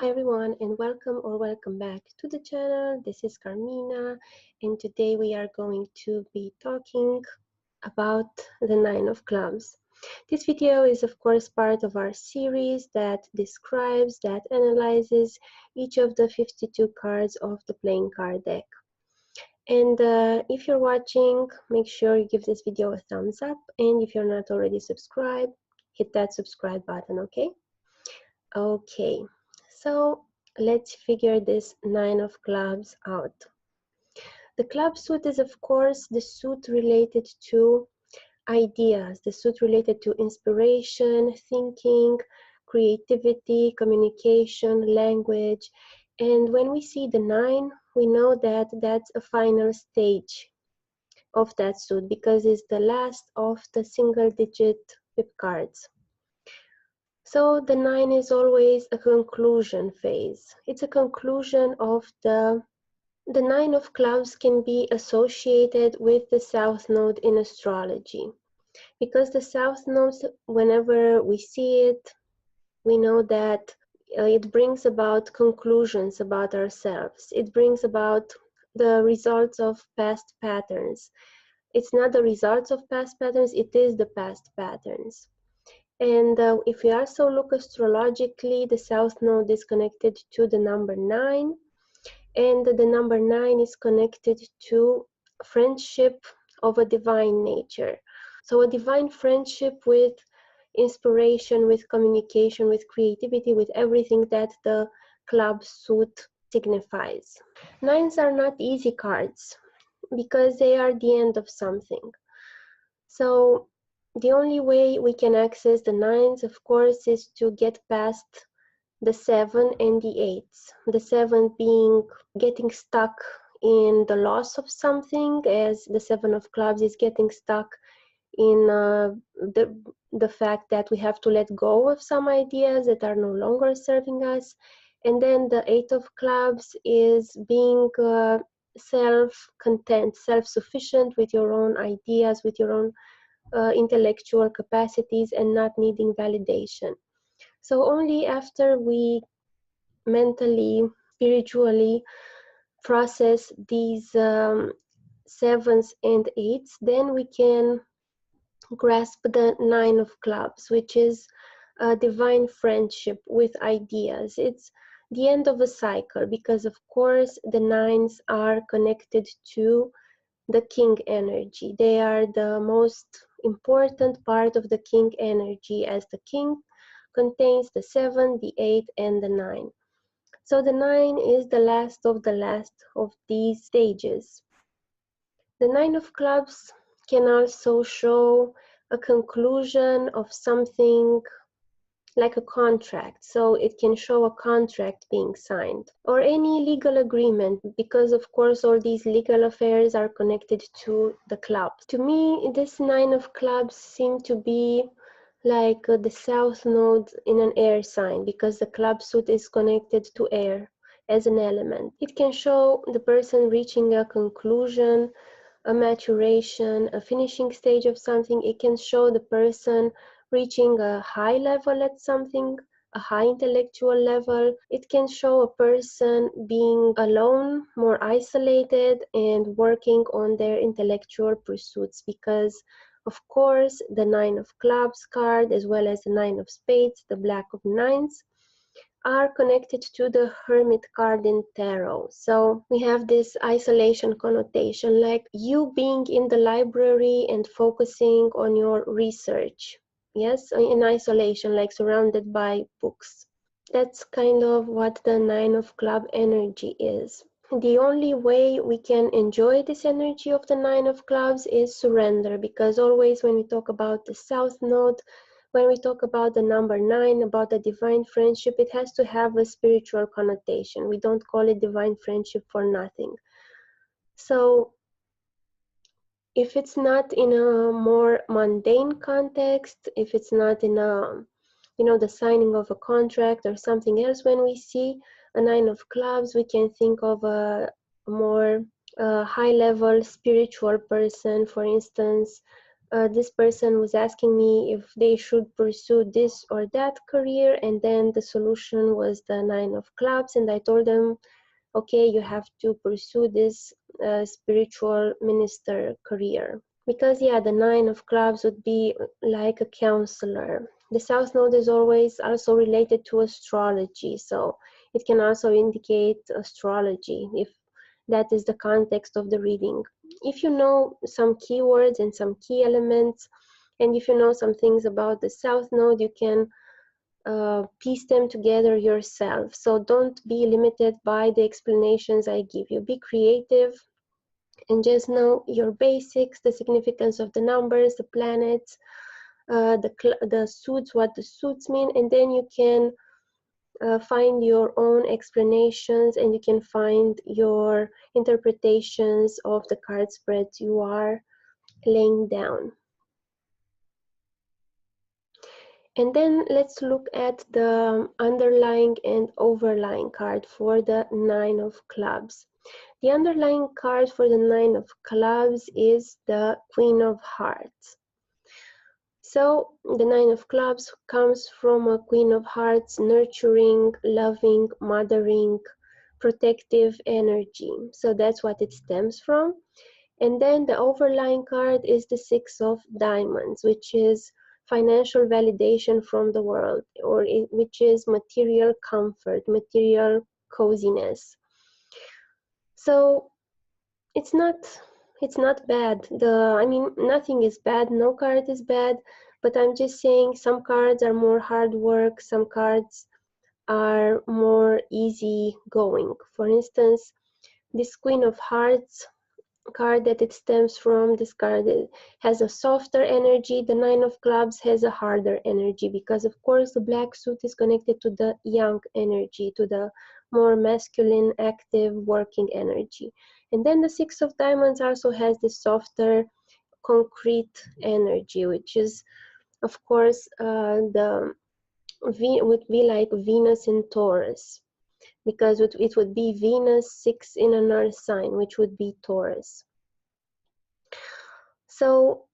Hi everyone, and welcome back to the channel. This is Carmina, and today we are going to be talking about the Nine of Clubs. This video is of course part of our series that describes, that analyzes each of the 52 cards of the playing card deck. And if you're watching, make sure you give this video a thumbs up, and if you're not already subscribed, hit that subscribe button, okay? Okay, so let's figure this Nine of Clubs out. The club suit is, of course, the suit related to ideas, the suit related to inspiration, thinking, creativity, communication, language. And when we see the 9, we know that that's a final stage of that suit because it's the last of the single-digit whip cards. So the 9 is always a conclusion phase. It's a conclusion of the 9 of clubs can be associated with the South Node in astrology. Because the South Node, whenever we see it, we know that it brings about conclusions about ourselves. It brings about the results of past patterns. It's not the results of past patterns, it is the past patterns. And if we also look astrologically, the South Node is connected to the number 9, and the number 9 is connected to friendship of a divine nature. So a divine friendship with inspiration, with communication, with creativity, with everything that the club suit signifies. 9s are not easy cards because they are the end of something. So the only way we can access the 9s, of course, is to get past the 7 and the 8s. The 7 being getting stuck in the loss of something, as the 7 of clubs is getting stuck in the fact that we have to let go of some ideas that are no longer serving us. And then the 8 of clubs is being self-content, self-sufficient with your own ideas, with your own intellectual capacities, and not needing validation. So only after we mentally, spiritually process these 7s and 8s, then we can grasp the 9 of clubs, which is a divine friendship with ideas. It's the end of a cycle because, of course, the 9s are connected to the king energy. They are the most important part of the king energy, as the king contains the 7, the 8, and the 9. So the 9 is the last of these stages. The 9 of clubs can also show a conclusion of something like a contract. So it can show a contract being signed or any legal agreement, because of course all these legal affairs are connected to the clubs. To me, this 9 of clubs seem to be like the South Node in an air sign, because the club suit is connected to air as an element. It can show the person reaching a conclusion, a maturation, a finishing stage of something. It can show the person reaching a high level at something, a high intellectual level. It can show a person being alone, more isolated, and working on their intellectual pursuits, because of course the 9 of clubs card, as well as the 9 of spades, the black of 9s, are connected to the hermit card in tarot. So we have this isolation connotation, like you being in the library and focusing on your research. Yes, in isolation, like surrounded by books. That's kind of what the 9 of club energy is. The only way we can enjoy this energy of the 9 of clubs is surrender, because always when we talk about the South Node, when we talk about the number 9, about the divine friendship, it has to have a spiritual connotation. We don't call it divine friendship for nothing. So if it's not in a more mundane context, if it's not in a, the signing of a contract or something else, when we see a 9 of clubs, we can think of a more high-level spiritual person, for instance, this person was asking me if they should pursue this or that career, and then the solution was the Nine of Clubs, and I told them, okay, you have to pursue this spiritual minister career. Because yeah, the Nine of Clubs would be like a counselor. The South Node is always also related to astrology, so it can also indicate astrology if that is the context of the reading. If you know some keywords and some key elements, and if you know some things about the South Node, you can piece them together yourself. So don't be limited by the explanations I give you. Be creative and just know your basics, the significance of the numbers, the planets, the suits, what the suits mean, and then you can find your own explanations, and you can find your interpretations of the card spreads you are laying down. And then let's look at the underlying and overlying card for the Nine of Clubs. The underlying card for the Nine of Clubs is the Queen of Hearts. So the Nine of Clubs comes from a Queen of Hearts, nurturing, loving, mothering, protective energy. So that's what it stems from. And then the overlying card is the Six of Diamonds, which is financial validation from the world, or which is material comfort, material coziness. So it's not bad. I mean, nothing is bad, no card is bad, but I'm just saying some cards are more hard work, some cards are more easy going. For instance, this Queen of Hearts card that it stems from, this card has a softer energy. The Nine of Clubs has a harder energy because, of course, the black suit is connected to the yang energy, to the more masculine, active, working energy. And then the Six of Diamonds also has this softer, concrete energy, which is, of course, would be like Venus in Taurus, because it would be Venus 6 in another sign, which would be Taurus. So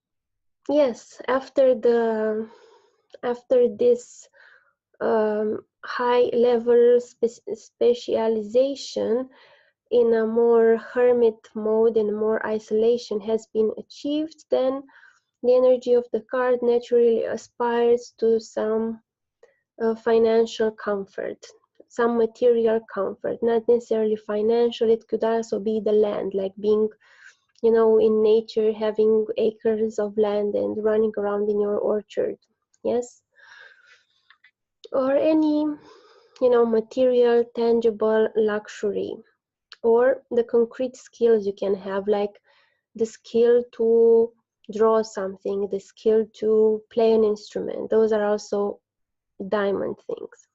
yes, after this high level specialization in a more hermit mode and more isolation has been achieved, then the energy of the card naturally aspires to some financial comfort, some material comfort, not necessarily financial. It could also be the land, like being, you know, in nature, having acres of land and running around in your orchard, yes, or any, you know, material, tangible luxury, or the concrete skills you can have, like the skill to draw something, the skill to play an instrument. Those are also diamond things.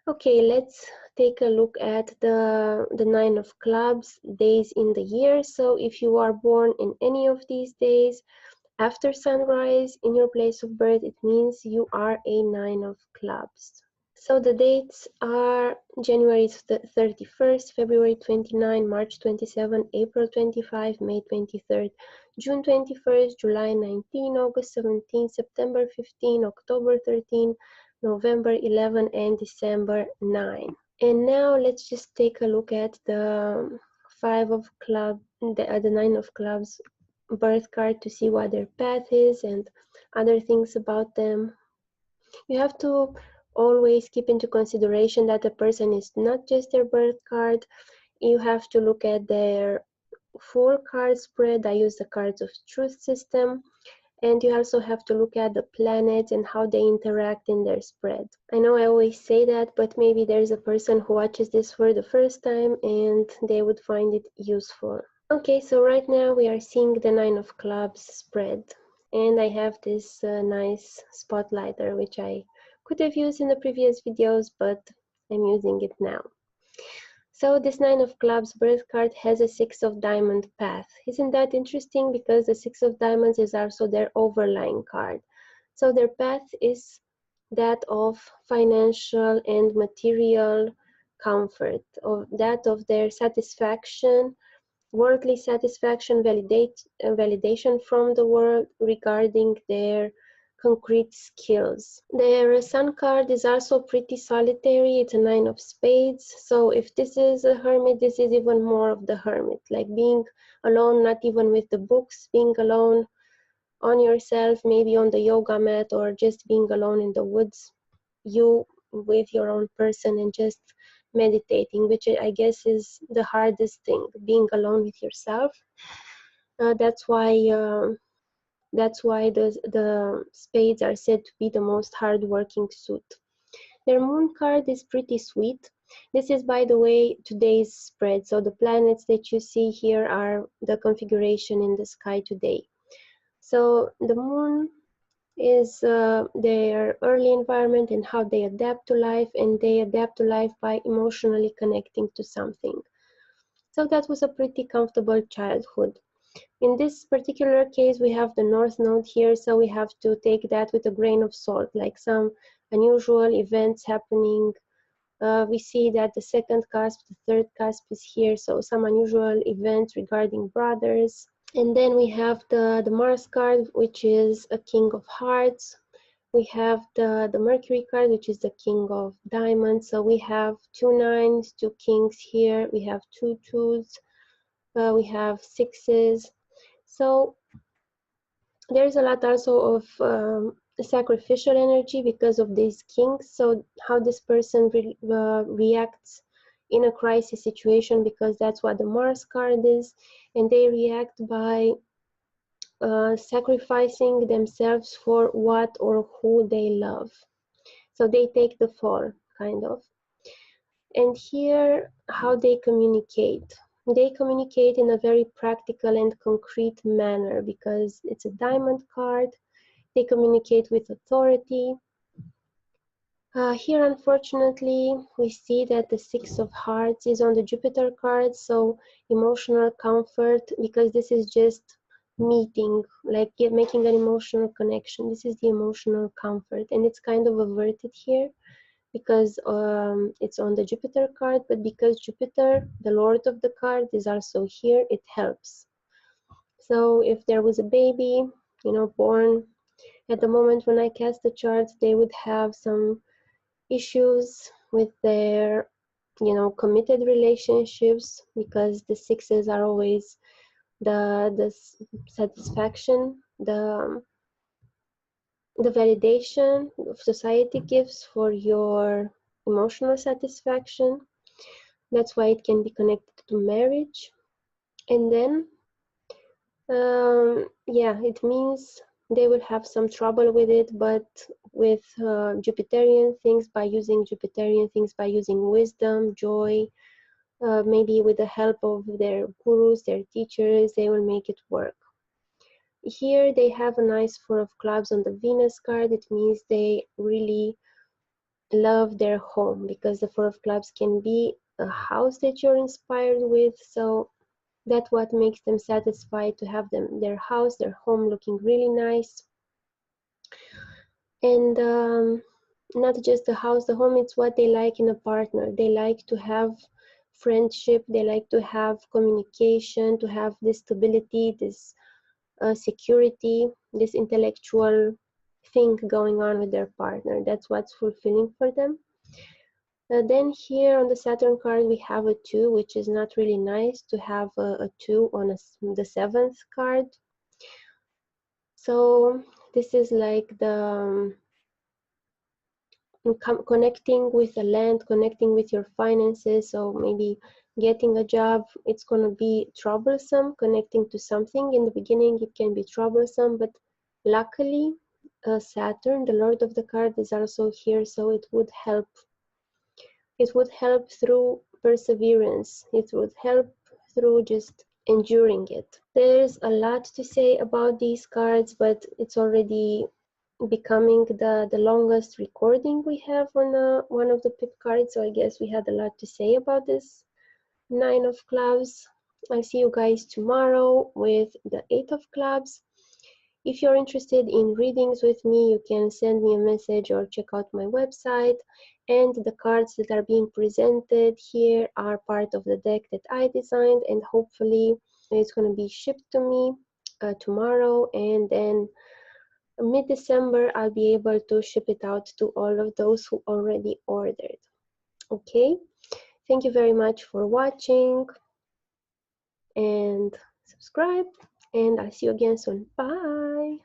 Okay, let's take a look at the Nine of Clubs days in the year. So if you are born in any of these days after sunrise in your place of birth, it means you are a Nine of Clubs. So the dates are January 31st, February 29, March 27, April 25, May 23rd, June 21st, July 19, August 17, September 15, October 13, November 11, and December 9. And now let's just take a look at the the Nine of Clubs birth card to see what their path is and other things about them. You have to always keep into consideration that a person is not just their birth card. You have to look at their full card spread. I use the Cards of Truth system. And you also have to look at the planets and how they interact in their spread. I know I always say that, but maybe there's a person who watches this for the first time and they would find it useful. Okay, so right now we are seeing the Nine of Clubs spread. And I have this nice spotlighter, which I could have used in the previous videos, but I'm using it now. So this Nine of Clubs birth card has a Six of Diamond path. Isn't that interesting? Because the Six of Diamonds is also their overlying card. So their path is that of financial and material comfort, of that of their satisfaction worldly satisfaction, validation from the world regarding their concrete skills. Their sun card is also pretty solitary. It's a 9 of spades. So if this is a hermit, this is even more of the hermit, like being alone, not even with the books, being alone on yourself, maybe on the yoga mat, or just being alone in the woods, you with your own person and just meditating, which I guess is the hardest thing, being alone with yourself. That's why the spades are said to be the most hard-working suit. Their moon card is pretty sweet. This is, by the way, today's spread. So the planets that you see here are the configuration in the sky today. So the moon is their early environment and how they adapt to life, and they adapt to life by emotionally connecting to something. So that was a pretty comfortable childhood. In this particular case, we have the North Node here, so we have to take that with a grain of salt, like some unusual events happening. We see that the second cusp, the third cusp is here, so some unusual events regarding brothers. And then we have the Mars card, which is a King of Hearts. We have the Mercury card, which is the King of Diamonds. So we have 2 9s, 2 kings here. We have 2 2s. We have 6s. So there's a lot also of sacrificial energy because of these kings. So how this person reacts in a crisis situation, because that's what the Mars card is, and they react by sacrificing themselves for what or who they love. So they take the fall, kind of. And here, how they communicate. They communicate in a very practical and concrete manner because it's a diamond card. They communicate with authority. Here, unfortunately, we see that the Six of Hearts is on the Jupiter card, so emotional comfort, because this is just meeting, like making an emotional connection. This is the emotional comfort, and it's kind of averted here because it's on the Jupiter card, but because Jupiter, the Lord of the card, is also here, it helps. So if there was a baby, born at the moment when I cast the charts, they would have some issues with their committed relationships, because the sixes are always the satisfaction, the validation of society gives for your emotional satisfaction. That's why it can be connected to marriage. And then yeah, it means they will have some trouble with it, but with Jupiterian things, by using wisdom, joy, maybe with the help of their gurus, their teachers, they will make it work. Here they have a nice Four of Clubs on the Venus card. It means they really love their home, because the Four of Clubs can be a house that you're inspired with. So that's what makes them satisfied, to have their house, their home looking really nice. And not just the house, the home, it's what they like in a partner. They like to have friendship, they like to have communication, to have this stability, this security, this intellectual thing going on with their partner. That's what's fulfilling for them. Then here on the Saturn card, we have a 2, which is not really nice to have a 2 on the 7th card. So this is like the connecting with the land, connecting with your finances. So maybe getting a job, it's going to be troublesome. Connecting to something in the beginning, it can be troublesome, but luckily Saturn, the Lord of the card, is also here, so it would help. It would help through perseverance. It would help through just enduring it. There's a lot to say about these cards, but it's already becoming the longest recording we have on one of the pip cards, so I guess we had a lot to say about this 9 of clubs. I'll see you guys tomorrow with the 8 of clubs. If you're interested in readings with me, you can send me a message or check out my website. And the cards that are being presented here are part of the deck that I designed, and hopefully it's going to be shipped to me tomorrow, and then mid-December I'll be able to ship it out to all of those who already ordered. Okay, thank you very much for watching, and subscribe, and I'll see you again soon. Bye.